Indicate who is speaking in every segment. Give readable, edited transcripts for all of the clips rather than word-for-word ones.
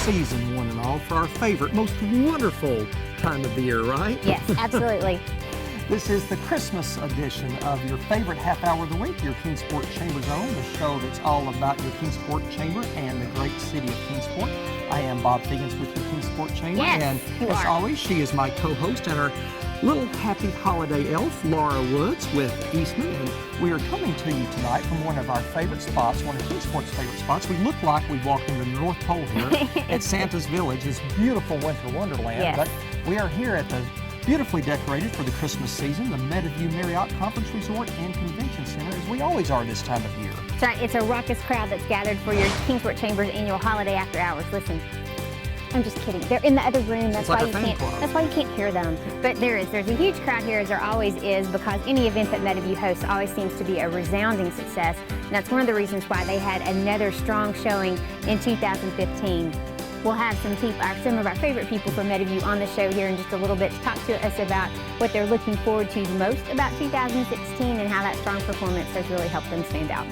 Speaker 1: season, one and all, for our favorite, most wonderful time of the year, right?
Speaker 2: Yes, absolutely.
Speaker 1: This is the Christmas edition of your favorite half hour of the week, your Kingsport Chamber Zone, the show that's all about your Kingsport Chamber and the great city of Kingsport. I am Bob Figgins with your Kingsport Chamber,
Speaker 2: yes,
Speaker 1: and as always, she is my co-host and our little happy holiday elf, Laura Woods with Eastman, and we are coming to you tonight from one of our favorite spots, one of Kingsport's favorite spots. We look like we walked into the North Pole here at Santa's Village, this beautiful winter wonderland,
Speaker 2: yes.
Speaker 1: But we are here at the beautifully decorated for the Christmas season, the Meadowview Marriott Conference Resort and Convention Center, as we always are this time of year.
Speaker 2: That's right, it's a raucous crowd that's gathered for your Kingsport Chamber's annual holiday after hours. Listen, I'm just kidding. They're in the other room. That's why you can't. That's why you can't hear them. But there's a huge crowd here, as there always is, because any event that Meadowview hosts always seems to be a resounding success. And that's one of the reasons why they had another strong showing in 2015. We'll have some of our favorite people from Meadowview on the show here in just a little bit to talk to us about what they're looking forward to most about 2016 and how that strong performance has really helped them stand out.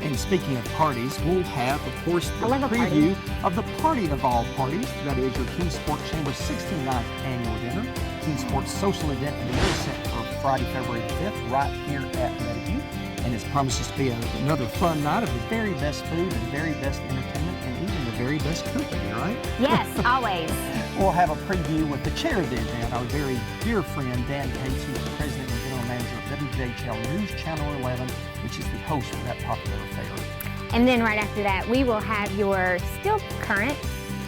Speaker 1: And speaking of parties, we'll have, of course, the
Speaker 2: preview
Speaker 1: of the party of all parties. That is your Kingsport Chamber's 69th annual dinner. Kingsport's social event of the year set for Friday, February 5th, right here at Meadowview. And it promises to be another fun night of the very best food and very best entertainment and even the very best company, right?
Speaker 2: Yes, always.
Speaker 1: We'll have a preview with the chair of the event, our very dear friend Dan Cates, who's the president and general manager of WJHL News Channel 11, which is the host of that popular affair.
Speaker 2: And then right after that, we will have your still current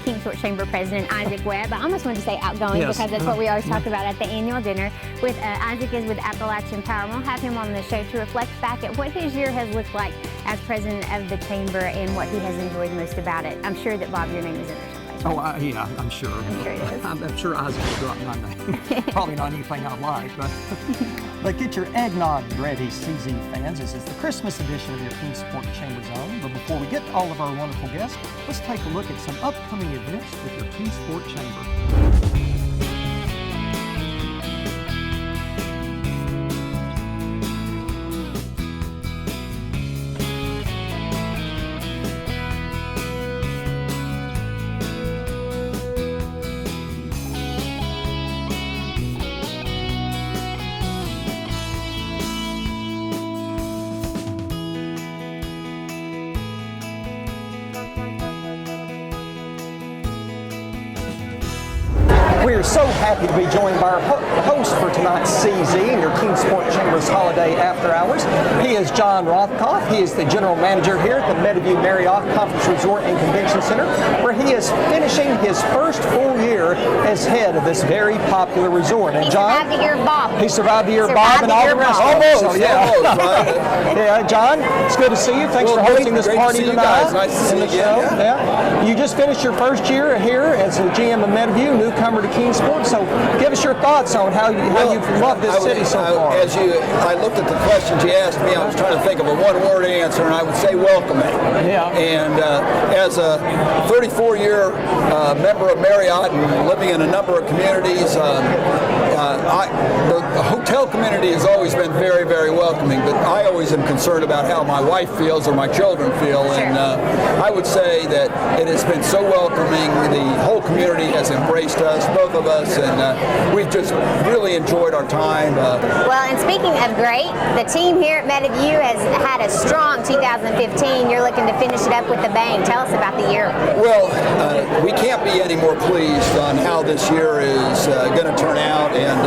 Speaker 2: Kingsport Chamber President, Isaac Webb. I almost wanted to say outgoing,
Speaker 1: yes,
Speaker 2: because that's what we always talk about at the annual dinner. With Isaac is with Appalachian Power. We'll have him on the show to reflect back at what his year has looked like as president of the chamber and what he has enjoyed most about it. I'm sure that, Bob, your name is in there someplace.
Speaker 1: Oh, yeah, I'm sure.
Speaker 2: I'm sure it is.
Speaker 1: I'm sure Isaac will drop my name. Probably not anything I like, but get your eggnog ready, CZ fans. This is the Christmas edition of your Kingsport Chamber Zone. But before we get to all of our wonderful guests, let's take a look at some upcoming events with your Kingsport Chamber. We are so happy to be joined by our host for tonight's CZ and your Kingsport Chamber's Holiday After Hours. He is John Rothkopf. He is the general manager here at the Meadowview Marriott Conference Resort and Convention Center, where he is finishing his first full year as head of this very popular resort. And John,
Speaker 2: survived the year of Bob.
Speaker 1: He survived the year of Bob and all the rest of them.
Speaker 3: Almost, right?
Speaker 1: Yeah, John, it's good to see you. Thanks for hosting this party tonight.
Speaker 3: Nice to see you again.
Speaker 1: Yeah. You just finished your first year here as the GM of Meadowview, newcomer to Kingsport. So give us your thoughts on how you've loved this city so far.
Speaker 3: I looked at the questions you asked me, I was trying to think of a one-word answer, and I would say welcoming.
Speaker 1: Yeah.
Speaker 3: And as a 34-year member of Marriott and living in a number of communities, the hotel community has always been very, very welcoming, but I always am concerned about how my wife feels or my children feel, and I would say that it has been so welcoming. The whole community has embraced us, both of us, and we've just really enjoyed our time.
Speaker 2: Well, and speaking of great, the team here at Meadowview has had a strong 2015. You're looking to finish it up with a bang. Tell us about the year.
Speaker 3: Well, we can't be any more pleased on how this year is going to turn out, and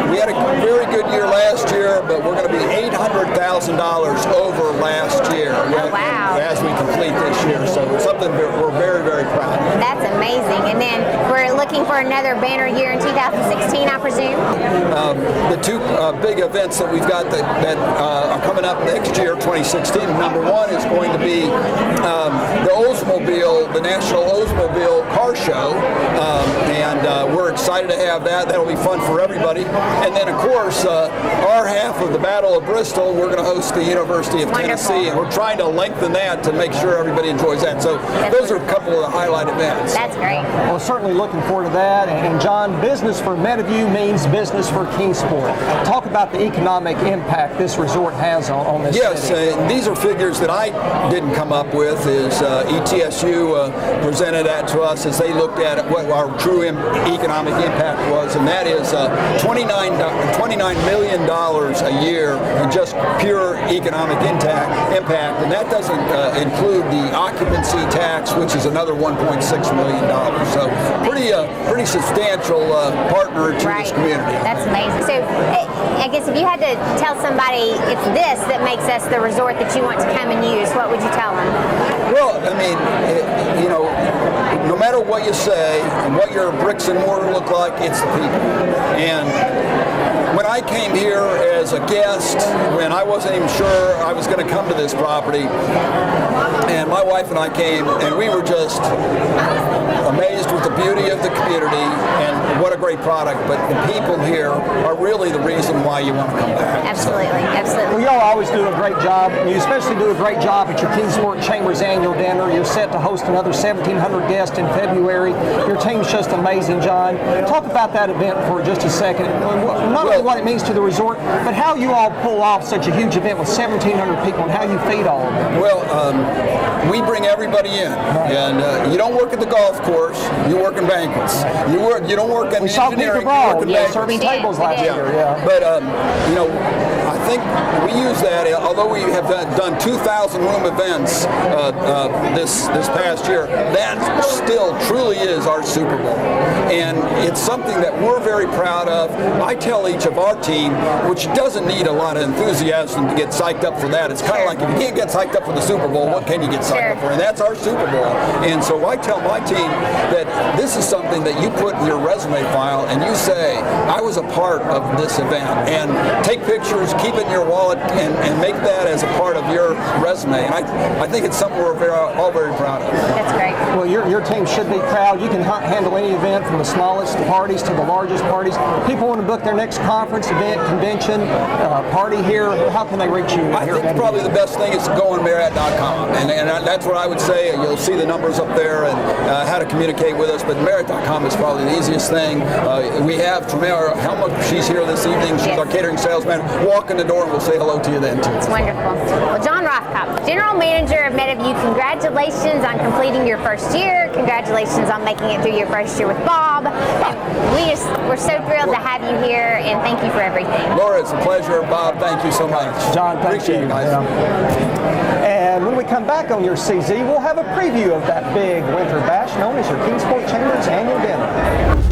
Speaker 3: we had a very good year last year, but we're going to be $800,000 over last year as we complete this year. So it's something we're very, very proud of.
Speaker 2: That's amazing. And then we're looking for another banner year in 2016, I presume?
Speaker 3: The two big events that we've got that are coming up next year, 2016, number one is going to be the Oldsmobile, the National Oldsmobile Car Show, and we're excited to have that. That'll be fun for everybody. And then, of course, our half of the Battle of Bristol, we're going to host the University of Tennessee, and we're trying to lengthen that to make sure everybody enjoys that. So those are a couple of the highlight events.
Speaker 2: That's great.
Speaker 1: Well, certainly looking forward forward to that. And John, business for Meadowview means business for Kingsport. Talk about the economic impact this resort has on this city.
Speaker 3: Yes, these are figures that I didn't come up with. Is ETSU presented that to us as they looked at what our true economic impact was, and that is $29 million a year in just pure economic impact, and that doesn't include the occupancy tax, which is another $1.6 million. So pretty substantial partner to this community.
Speaker 2: That's amazing. So I guess if you had to tell somebody it's this that makes us the resort that you want to come and use, what would you tell them?
Speaker 3: Well, I mean, no matter what you say and what your bricks and mortar look like, it's the people. And when I came here as a guest, when I wasn't even sure I was going to come to this property, and my wife and I came, and we were just amazed with the beauty of the community and what a great product. But the people here are really the reason why you want to come back.
Speaker 2: Absolutely, absolutely.
Speaker 1: Well, y'all always do a great job. You especially do a great job at your Kingsport Chambers annual dinner. You're set to host another 1,700 guests in February. Your team's just amazing, John. Talk about that event for just a second. Not only what it means to the resort, but how you all pull off such a huge event with 1,700 people and how you feed all of them.
Speaker 3: Well, we bring everybody in, and you don't work at the golf course. You work in banquets. You don't work in engineering. You work in banquets.
Speaker 1: Serving tables last year. Yeah.
Speaker 3: But I think we use that. Although we have done 2,000 room events this past year, that still truly is our Super Bowl, and it's something that we're very proud of. I tell each of our team, which doesn't need a lot of enthusiasm to get psyched up for that. It's kind of like if you can't get psyched up for the Super Bowl, what can you get psyched up for? And that's our Super Bowl. And so I tell my team that this is something that you put in your resume file and you say, I was a part of this event, and take pictures, keep it in your wallet, and make that as a part of your resume. And I think it's something we're all very proud of.
Speaker 2: That's great.
Speaker 1: Well, your team should be proud. You can handle any event from the smallest parties to the largest parties. People want to book their next conference, event, convention, party here. How can they reach you?
Speaker 3: I think probably the best thing is to go on Marriott.com, and that's what I would say. You'll see the numbers up there and how to communicate with us, but Marriott.com is probably the easiest thing. We have Tamara Helmut. She's here this evening. She's our catering salesman. Walk in the door and we'll say hello to you then too.
Speaker 2: It's wonderful. Well, John Rothkopf, General Manager of Meadowview, congratulations on completing your first year. Congratulations on making it through your first year with Bob. And we're so thrilled to have you here, and thank you for everything.
Speaker 3: Laura, it's a pleasure. Bob, thank you so much.
Speaker 1: John, thank you.
Speaker 3: Guys.
Speaker 1: And when we come back on your CZ, we'll have a preview of that big winter bash known as your Kingsport Chambers annual dinner.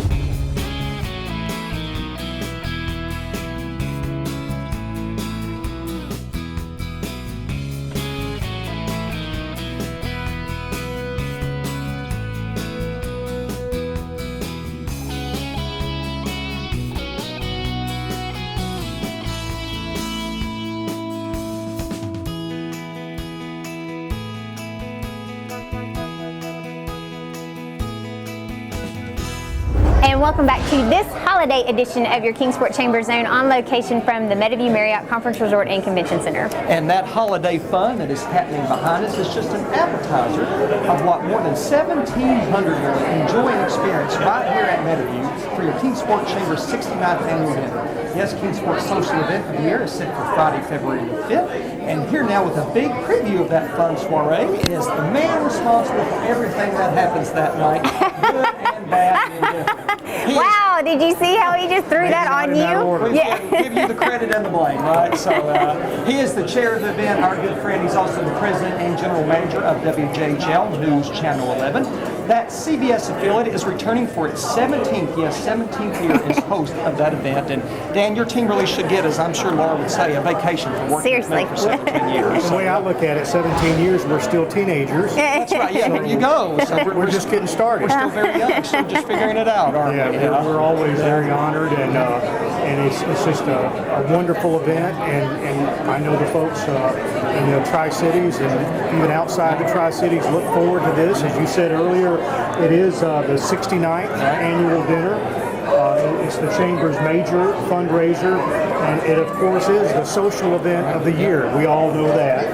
Speaker 2: And welcome back to this holiday edition of your Kingsport Chambers Zone, on location from the Meadowview Marriott Conference Resort and Convention Center.
Speaker 1: And that holiday fun that is happening behind us is just an appetizer of what more than 1,700 will enjoy and experience right here at Meadowview for your Kingsport Chambers 69th annual dinner. Yes, Kingsport's social event of the year is set for Friday, February the 5th. And here now with a big preview of that fun soiree is the man responsible for everything that happens that night, good and bad and indifferent.
Speaker 2: Wow, did you see how he just threw that on you?
Speaker 1: Yeah. Give you the credit and the blame, right? So he is the chair of the event, our good friend. He's also the president and general manager of WJHL News Channel 11. That CBS affiliate is returning for its 17th year as host of that event. And Dan, your team really should get, as I'm sure Laura would say, a vacation for working with them for 17 years.
Speaker 4: The way I look at it, 17 years, we're still teenagers.
Speaker 1: That's right. Yeah, there you go. So
Speaker 4: We're just getting started.
Speaker 1: we're still very young, still just figuring it out, aren't we?
Speaker 4: Yeah, we're always very honored, and it's just a wonderful event, and I know the folks in the Tri-Cities and even outside the Tri-Cities look forward to this. As you said earlier, it is the 69th annual dinner. It's the Chamber's major fundraiser, and it of course is the social event of the year. We all know that.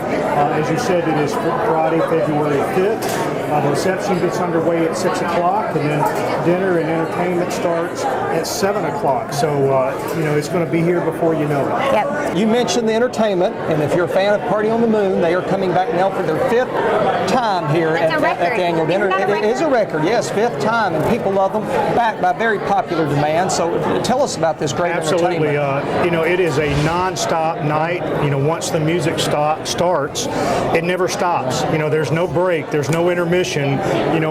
Speaker 4: As you said, it is Friday, February 5th. The reception gets underway at 6 o'clock, and then dinner and entertainment starts at 7 o'clock. So, it's going to be here before you know it.
Speaker 2: Yep.
Speaker 1: You mentioned the entertainment, and if you're a fan of Party on the Moon, they are coming back now for their 5th time here at the annual dinner. It is a record, yes, 5th time, and people love them, backed by very popular demand. So tell us about this great
Speaker 4: Absolutely.
Speaker 1: entertainment.
Speaker 4: It is a non-stop night. Once the music starts, it never stops. There's no break, there's no intermission.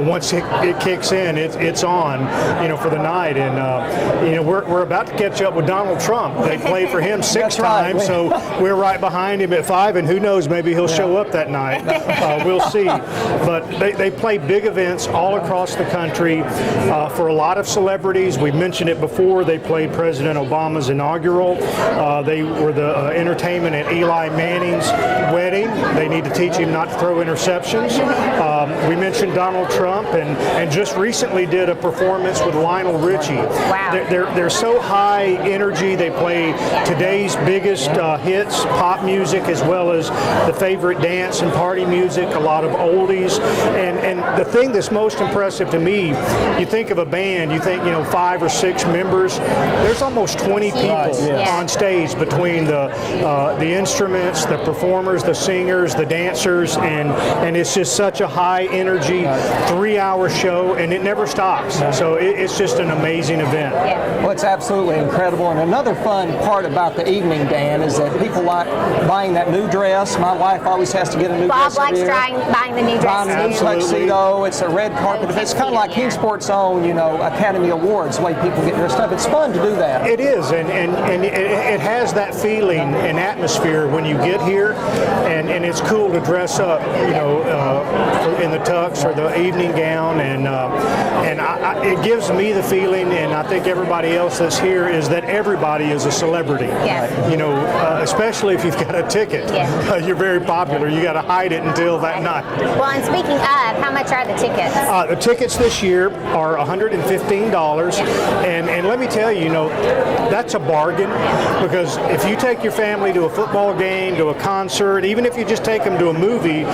Speaker 4: Once it kicks in, it's on, for the night. And, we're about to catch up with Donald Trump. They play for him 6 times, so we're right behind him at 5, and who knows, maybe he'll show up that night. We'll see. But they play big events all across the country for a lot of celebrities. We've mentioned it before. They played President Obama's inaugural. They were the entertainment at Eli Manning's wedding. They need to teach him not to throw interceptions. We mentioned Donald Trump, and just recently did a performance with Lionel Richie.
Speaker 2: Wow.
Speaker 4: They're so high energy. They play today's biggest hits, pop music, as well as the favorite dance and party music, a lot of oldies. And the thing that's most impressive to me, you think of a band, you think, 5 or 6 members. There's almost 20 people on stage between the instruments, the performers, the singers, the dancers, and it's just such a high energy 3-hour show, and it never stops. So it's just an amazing event.
Speaker 1: Well, it's absolutely incredible. And another fun part about the evening, Dan, is that people like buying that new dress. My wife always has to get a new dress.
Speaker 2: Bob likes buying the new dress.
Speaker 1: Buying the new tuxedo. It's a red carpet. It's kind of like Kingsport's own, Academy Awards, the way people get dressed up. It's fun to do that.
Speaker 4: It is, and it has that feeling and atmosphere when you get here, and it's cool to dress up, in the tux or the evening gown, and it gives me the feeling, and I think everybody else that's here, is that everybody is a celebrity.
Speaker 2: Yeah.
Speaker 4: Especially if you've got a ticket.
Speaker 2: Yeah.
Speaker 4: You're very popular. You got to hide it until that night.
Speaker 2: Well, and speaking of, how much are the tickets?
Speaker 4: The tickets this year are $115, and let me tell you, that's a bargain, because if you take your family to a football game, to a concert, even if you just take them to a movie,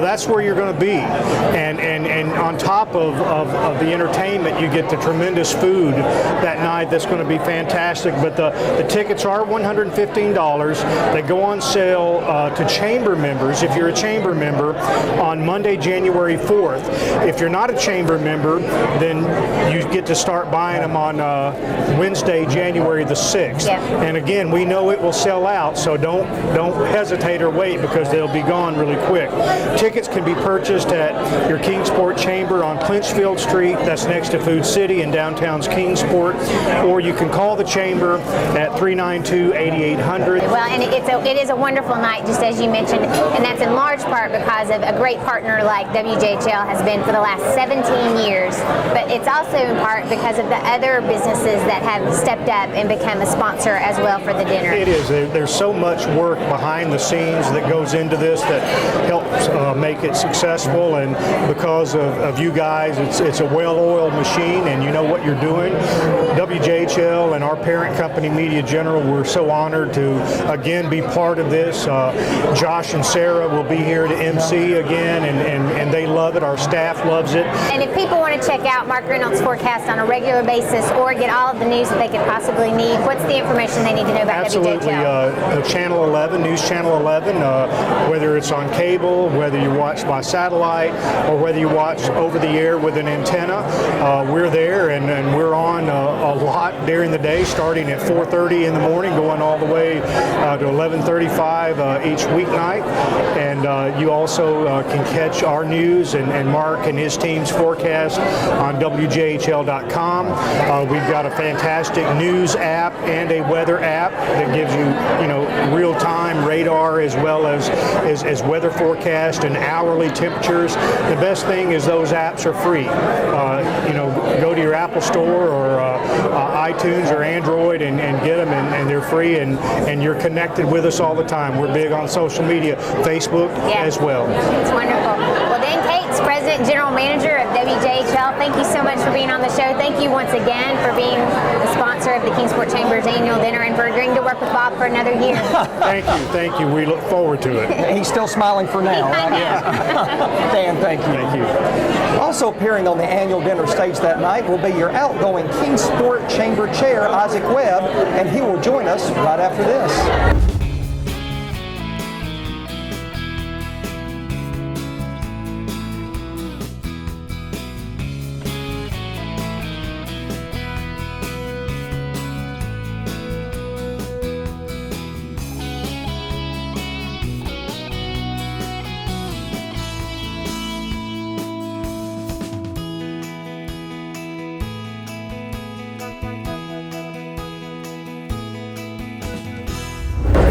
Speaker 4: that's where you're going to be. And on top of the entertainment, you get the tremendous food that night that's going to be fantastic. But the tickets are $115. They go on sale to chamber members, if you're a chamber member, on Monday, January 4th. If you're not a chamber member, then you get to start buying them on Wednesday, January the 6th.
Speaker 2: Yeah.
Speaker 4: And again, we know it will sell out, so don't hesitate or wait, because they'll be gone really quick. Tickets can be purchased at your Kingsport Chamber on Clinchfield Street. That's next to Food City in downtown's Kingsport. Or you can call the Chamber at 392-8800.
Speaker 2: Well, and it is a wonderful night, just as you mentioned, and that's in large part because of a great partner like WJHL has been for the last 17 years. But it's also in part because of the other businesses that have stepped up and become a sponsor as well for the dinner.
Speaker 4: It is. There's so much work behind the scenes that goes into this that helps make it successful, and because of you guys, it's a well-oiled machine, and you know what you're doing. WJHL and our parent company, Media General, we're so honored to again be part of this. Josh and Sarah will be here to MC again, and they love it. Our staff loves it.
Speaker 2: And if people want to check out Mark Reynolds' forecast on a regular basis or get all of the news that they could possibly need, what's the information they need to know about
Speaker 4: Absolutely.
Speaker 2: WJHL?
Speaker 4: Channel 11, News Channel 11, whether it's on cable, whether you watch by satellite, or whether you watch over the air with an antenna, we're there, and we're on a lot during the day, starting at 4:30 in the morning, going all the way to 11:35 each weeknight. And you also can catch our news and Mark and his team's forecast on WJHL.com. We've got a fantastic news app and a weather app that gives you, real-time radar as well as weather forecast and hourly temperatures. The best thing is those apps are free. Go to your Apple Store or iTunes or Android and get them, and they're free, and you're connected with us all the time. We're big on social media, Facebook as well.
Speaker 2: It's wonderful. Well, Dan Cates, President President, General Manager of WJHL. Thank you so much for being on the show. Thank you once again for being the sponsor of the Kingsport Chambers Annual Dinner and for agreeing to work with Bob for another year.
Speaker 4: Thank you. We look forward to it.
Speaker 1: He's still smiling for now.
Speaker 2: I know.
Speaker 1: Dan, thank you.
Speaker 4: Thank you.
Speaker 1: Also appearing on the annual dinner stage that night will be your outgoing Kingsport Chamber Chair, Isaac Webb, and he will join us right after this.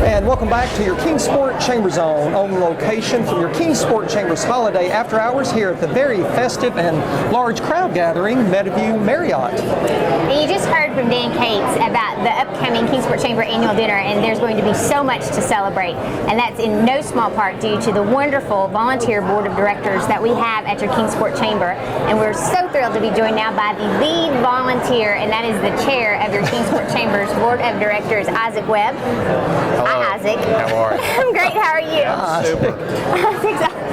Speaker 1: And welcome back to your Kingsport Chamber Zone, on location from your Kingsport Chambers Holiday After Hours here at the very festive and large crowd gathering Meadowview Marriott.
Speaker 2: And you just heard from Dan Cates about the upcoming Kingsport Chamber Annual Dinner, and there's going to be so much to celebrate. And that's in no small part due to the wonderful volunteer board of directors that we have at your Kingsport Chamber. And we're so thrilled to be joined now by the lead volunteer, and that is the chair of your Kingsport Chambers Board of Directors, Isaac Webb.
Speaker 5: Hello.
Speaker 2: Hi, Isaac.
Speaker 5: How are you?
Speaker 2: I'm great. How are you?
Speaker 5: Super.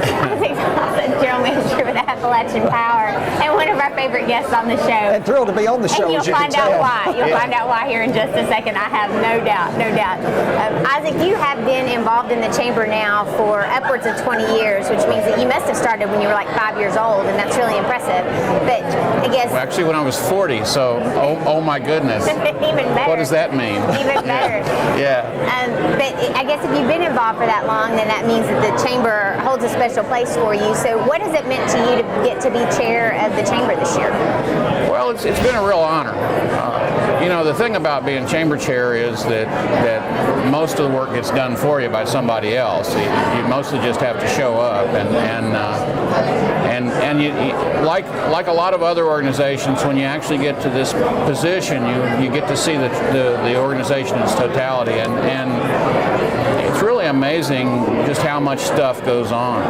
Speaker 2: Isaac's General Manager with Appalachian Power and one of our favorite guests on the show.
Speaker 1: And thrilled to be on the show.
Speaker 2: And you'll
Speaker 1: as you can
Speaker 2: find out
Speaker 1: tell.
Speaker 2: why. You'll find out why here in just a second. I have no doubt. Isaac, you have been involved in the chamber now for upwards of 20 years, which means that you must have started when you were like 5 years old, and that's really impressive. But I guess
Speaker 5: Well, actually, when I was 40, so oh my goodness.
Speaker 2: even better.
Speaker 5: What does that mean?
Speaker 2: Even better.
Speaker 5: Yeah.
Speaker 2: But I guess if you've been involved for that long, then that means that the chamber holds a special place for you. So what has it meant to you to get to be chair of the chamber this year?
Speaker 5: Well, it's been a real honor. The thing about being chamber chair is that most of the work gets done for you by somebody else. You mostly just have to show up, and you like a lot of other organizations, when you actually get to this position, you get to see the organization in its totality, and it's really amazing just how much stuff goes on.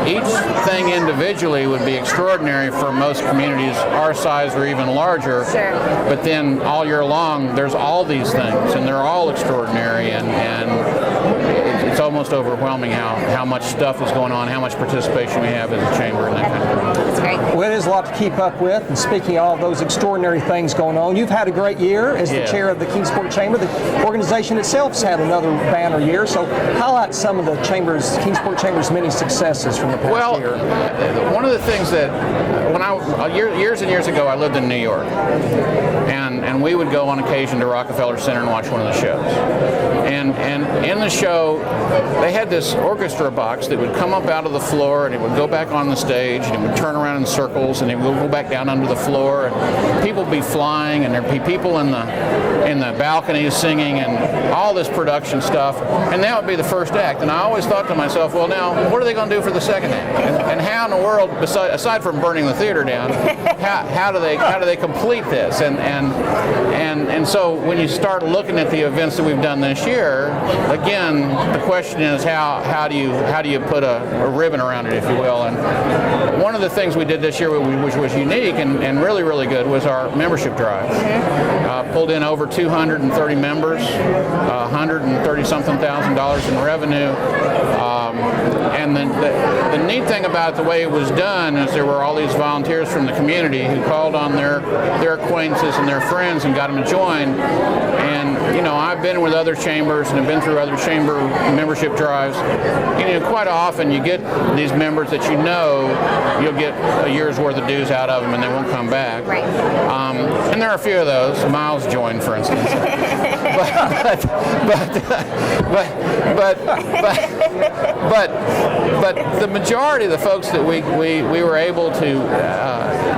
Speaker 5: Each thing individually would be extraordinary for most communities our size or even larger.
Speaker 2: Sure.
Speaker 5: But then all year long, there's all these things, and they're all extraordinary, and it's almost overwhelming how much stuff is going on, how much participation we have as a chamber and that kind of thing.
Speaker 2: That's great.
Speaker 1: Well, it is a lot to keep up with. And speaking of all those extraordinary things going on, you've had a great year as the chair of the Kingsport Chamber. The organization itself's had another banner year. So highlight some of the Kingsport Chamber's many successes from the past year.
Speaker 5: One of the things that years and years ago, I lived in New York, and we would go on occasion to Rockefeller Center and watch one of the shows. And in the show, they had this orchestra box that would come up out of the floor, and it would go back on the stage, and it would turn around in circles, and it would go back down under the floor, and people would be flying, and there'd be people in the balconies singing, and all this production stuff, and that would be the first act. And I always thought to myself, well, now what are they going to do for the second act? And how in the world, aside from burning the theater down, how do they complete this? And so when you start looking at the events that we've done this year, again, the question is how do you put a ribbon around it, if you will? And one of the things we did this year, which was unique and really, really good, was our membership drive. Pulled in over 230 members, $130-something thousand in revenue. And the neat thing about the way it was done is there were all these volunteers from the community who called on their acquaintances and their friends and got them to join. And I've been with other chambers and have been through other chamber membership drives. Quite often you get these members that you'll get a year's worth of dues out of them and they won't come back.
Speaker 2: Right.
Speaker 5: And there are a few of those. Miles joined, for instance. But the majority of the folks that we were able to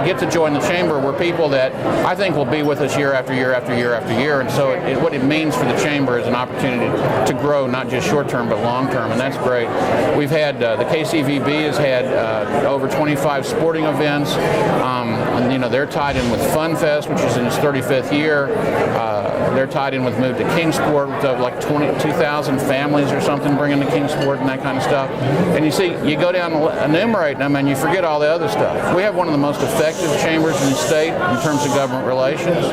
Speaker 5: get to join the chamber were people that I think will be with us year after year after year after year. And so what it means for the chamber is an opportunity to grow, not just short term but long term, and that's great. We've had the KCVB has had over 25 sporting events. They're tied in with Fun Fest, which is in its 35th year. They're tied in with Move to Kingsport. Kingsport with like 22,000 families or something bringing to Kingsport and that kind of stuff. And you see, you go down enumerating them and you forget all the other stuff. We have one of the most effective chambers in the state in terms of government relations.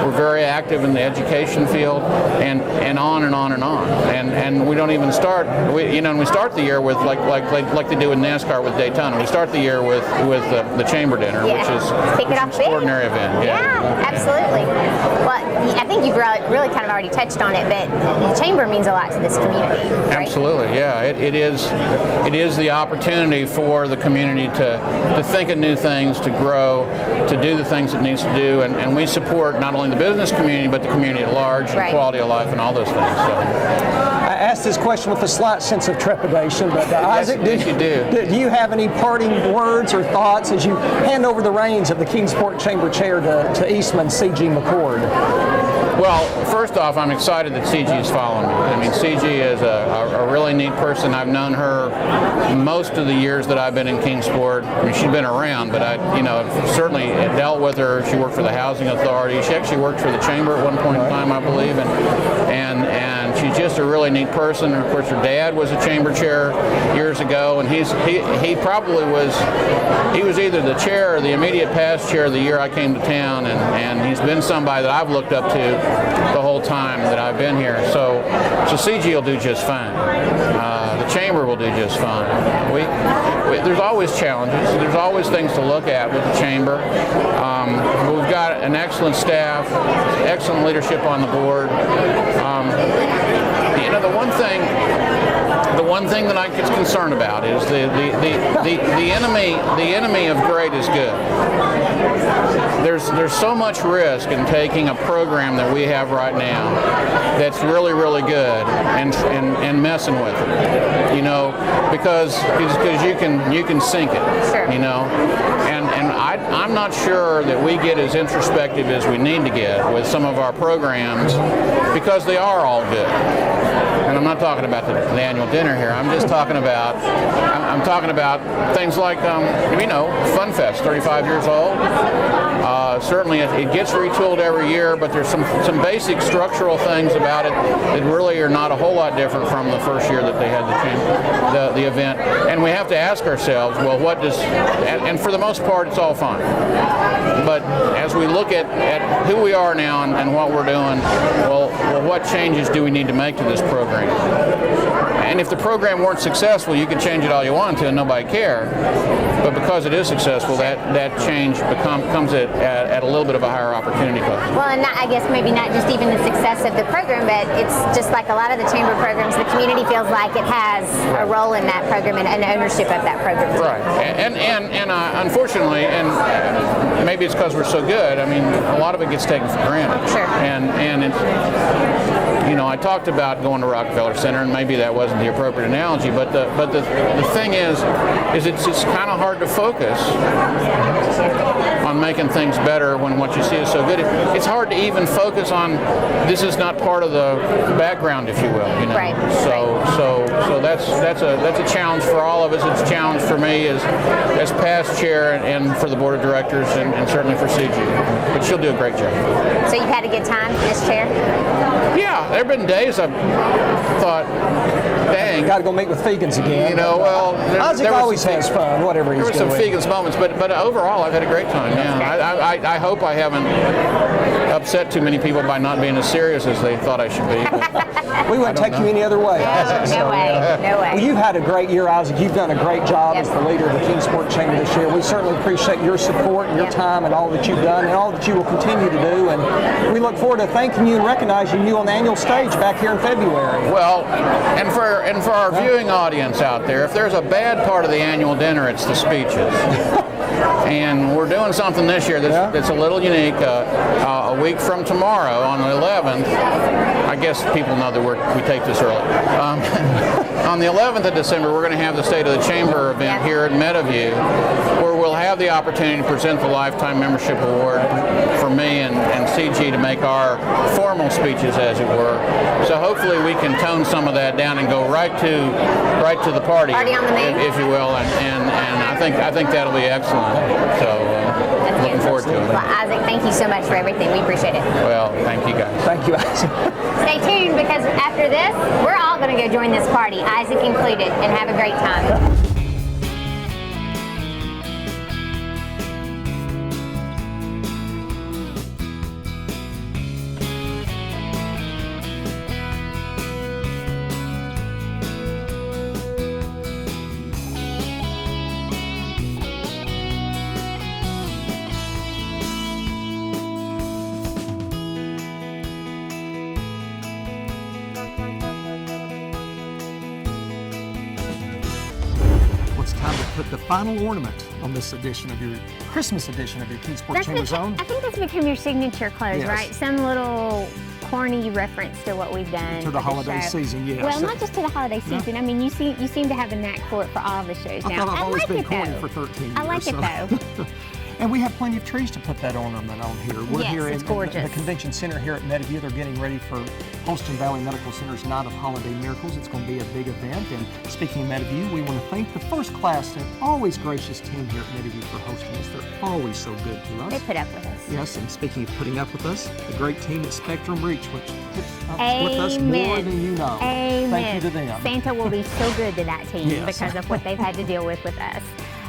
Speaker 5: We're very active in the education field, and on and on and on. And we don't even start. We start the year with like they do in NASCAR with Daytona. We start the year with the chamber dinner, which is an extraordinary event.
Speaker 2: Yeah, absolutely. Well, I think you've really kind of already touched on it, but the chamber means a lot to this community. Right?
Speaker 5: Absolutely, yeah. It is the opportunity for the community to think of new things, to grow, to do the things it needs to do, and we support not only the business community but the community at large, and quality of life, and all those things. So.
Speaker 1: I asked this question with a slight sense of trepidation, but Isaac, do you have any parting words or thoughts as you hand over the reins of the Kingsport Chamber Chair to Eastman C.G. McCord?
Speaker 5: Well, first off, I'm excited that CG is following me. I mean, CG is a really neat person. I've known her most of the years that I've been in Kingsport. I mean, she's been around, but I've certainly dealt with her. She worked for the Housing Authority. She actually worked for the Chamber at one point in time, I believe, and she's just a really neat person. And of course, her dad was a chamber chair years ago, and he probably was either the chair or the immediate past chair the year I came to town, and he's been somebody that I've looked up to the whole time that I've been here. So CG will do just fine. The chamber will do just fine. There's always challenges. There's always things to look at with the chamber. We've got an excellent staff, excellent leadership on the board. The one thing that I get concerned about is the enemy of great is good. There's so much risk in taking a program that we have right now that's really, really good and messing with it, because you can sink it,
Speaker 2: sure.
Speaker 5: and I'm not sure that we get as introspective as we need to get with some of our programs, because they are all good. And I'm not talking about the annual dinner here. I'm just talking about things like Fun Fest, 35 years old. Certainly it gets retooled every year, but there's some basic structural things about it that really are not a whole lot different from the first year that they had the event. And we have to ask ourselves, well, what does, and for the most part it's all fine. But as we look at who we are now and what we're doing, well, what changes do we need to make to this program? And if the program weren't successful, you could change it all you want to and nobody cared. But because it is successful, that change comes at a little bit of a higher opportunity cost.
Speaker 2: Well, and I guess maybe not just even the success of the program, but it's just like a lot of the chamber programs, the community feels like it has a role in that program and ownership of that program too.
Speaker 5: Right. And unfortunately, and maybe it's because we're so good, I mean, a lot of it gets taken for granted.
Speaker 2: Sure.
Speaker 5: And it's, I talked about going to Rockefeller Center, and maybe that wasn't the appropriate analogy, but the thing is it's just kind of hard to focus on making things better when what you see is so good. It's hard to even focus on this is not part of the background, if you will.
Speaker 2: Right.
Speaker 5: So that's a challenge for all of us. It's a challenge for me as past chair and for the board of directors and certainly for CG. But she'll do a great job.
Speaker 2: So you've had a good time as chair?
Speaker 5: Yeah, there have been days I've thought, dang.
Speaker 1: Got to go meet with Fegans again. Isaac always has fun, whatever he's doing.
Speaker 5: There were some Fegans moments, but overall I've had a great time. Yeah, I hope I haven't upset too many people by not being as serious as they thought I should be.
Speaker 1: We wouldn't take you any other way.
Speaker 2: No way.
Speaker 1: Well, you've had a great year, Isaac. You've done a great job as the leader of the Kingsport Chamber this year. We certainly appreciate your support and your time and all that you've done and all that you will continue to do. And we look forward to thanking you and recognizing you on the annual stage back here in February.
Speaker 5: Well, and for our viewing audience out there, if there's a bad part of the annual dinner, it's the speeches. And we're doing something this year that's a little unique. A week from tomorrow, on the 11th, I guess people know that we take this early. On the 11th of December, we're going to have the State of the Chamber event here at Meadowview, where we'll have the opportunity to present the Lifetime Membership Award for me and CG to make our formal speeches, as it were. So hopefully we can tone some of that down and go right to the party,
Speaker 2: Party on the main.
Speaker 5: if you will. And I think that'll be excellent. So looking forward to it.
Speaker 2: Well, Isaac, thank you so much for everything. We appreciate it.
Speaker 5: Well, thank you guys.
Speaker 1: Thank you, Isaac.
Speaker 2: Stay tuned because after this, we're all going to go join this party, Isaac included, and have a great time.
Speaker 1: It's time to put the final ornament on this edition of your Christmas edition of your Kingsport Chamber Zone.
Speaker 2: I think that's become your signature close,
Speaker 1: Yes.
Speaker 2: right? Some little corny reference to what we've done
Speaker 1: To the holiday season, yes.
Speaker 2: Well, not just to the holiday season. I mean, you seem to have a knack for it for all the shows now.
Speaker 1: I thought I've always
Speaker 2: like
Speaker 1: been
Speaker 2: it,
Speaker 1: corny
Speaker 2: though.
Speaker 1: for 13 years.
Speaker 2: I like it though.
Speaker 1: And we have plenty of trees to put that ornament on here. We're
Speaker 2: Yes,
Speaker 1: here
Speaker 2: it's
Speaker 1: in
Speaker 2: gorgeous.
Speaker 1: the convention center here at Meadowview. They're getting ready for Holston Valley Medical Center's Night of Holiday Miracles. It's going to be a big event. And speaking of Meadowview, we want to thank the first class and always gracious team here at Meadowview for hosting us. They're always so good to us.
Speaker 2: They put up with us.
Speaker 1: Yes, and speaking of putting up with us, the great team at Spectrum Reach, which puts up with us more than you know.
Speaker 2: Amen.
Speaker 1: Thank you to them.
Speaker 2: Santa will be so good to that team
Speaker 1: Yes.
Speaker 2: because of what they've had to deal with us.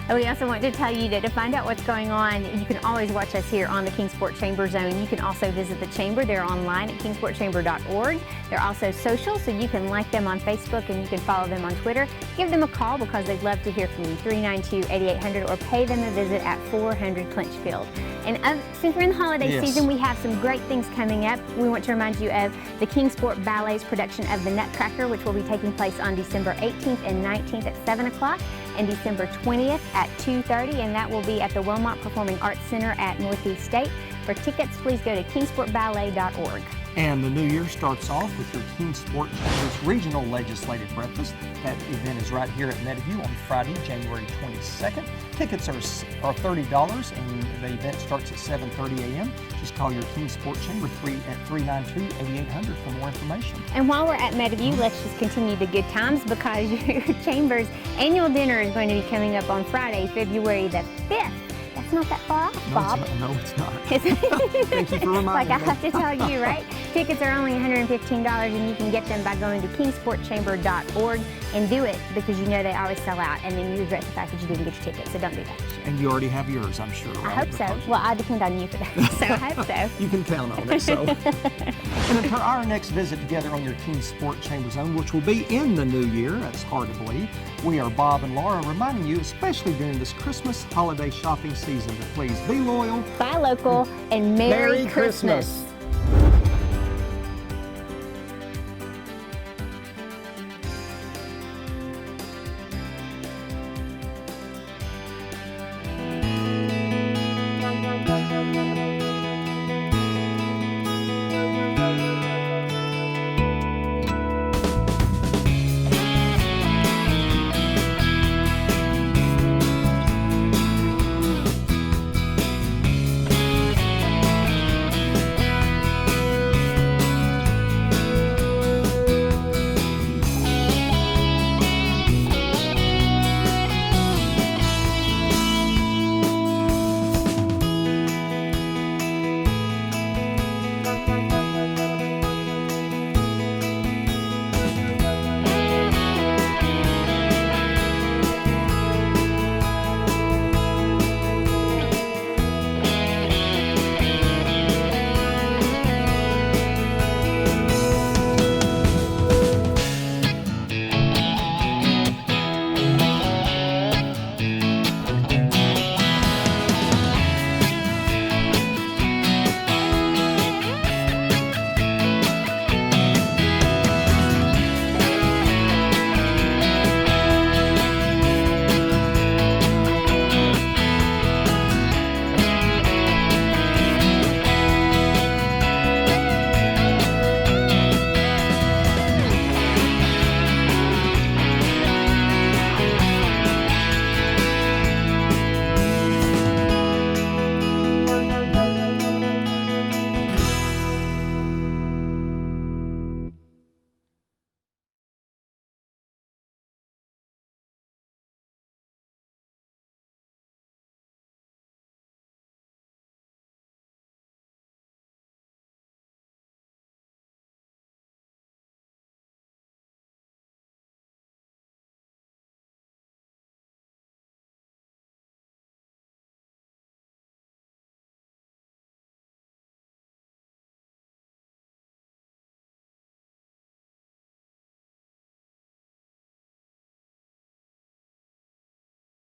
Speaker 2: And we also want to tell you that to find out what's going on, you can always watch us here on the Kingsport Chamber Zone. You can also visit the Chamber. They're online at kingsportchamber.org. They're also social, so you can like them on Facebook and you can follow them on Twitter. Give them a call because they'd love to hear from you, 392-8800, or pay them a visit at 400 Clinchfield. And since we're in the holiday
Speaker 1: Yes.
Speaker 2: season, we have some great things coming up. We want to remind you of the Kingsport Ballet's production of The Nutcracker, which will be taking place on December 18th and 19th at 7 o'clock. And December 20th at 2:30, and that will be at the Wilmot Performing Arts Center at Northeast State. For tickets, please go to kingsportballet.org.
Speaker 1: And the new year starts off with your Kingsport Chamber's Regional Legislative Breakfast. That event is right here at Meadowview on Friday, January 22nd. Tickets are $30 and the event starts at 7:30 a.m. Just call your Kingsport Chamber at 392-8800 for more information.
Speaker 2: And while we're at Meadowview, let's just continue the good times because your Chamber's annual dinner is going to be coming up on Friday, February the 5th. That's not that far off, Bob.
Speaker 1: No, it's not. Thank you for reminding
Speaker 2: Like I
Speaker 1: me.
Speaker 2: have to tell you, right? Tickets are only $115 and you can get them by going to kingsportchamber.org and do it because you know they always sell out and then you regret the fact that you didn't get your ticket, so don't do that.
Speaker 1: And you already have yours, I'm sure.
Speaker 2: I
Speaker 1: right?
Speaker 2: hope so.
Speaker 1: Because
Speaker 2: Well, I depend on you for that, so I hope so.
Speaker 1: you can count on it. So, and until our next visit together on your Kingsport Chamber Zone, which will be in the new year, that's hard to believe, we are Bob and Laura reminding you, especially during this Christmas holiday shopping season, to please be loyal,
Speaker 2: Buy local, and Merry Christmas.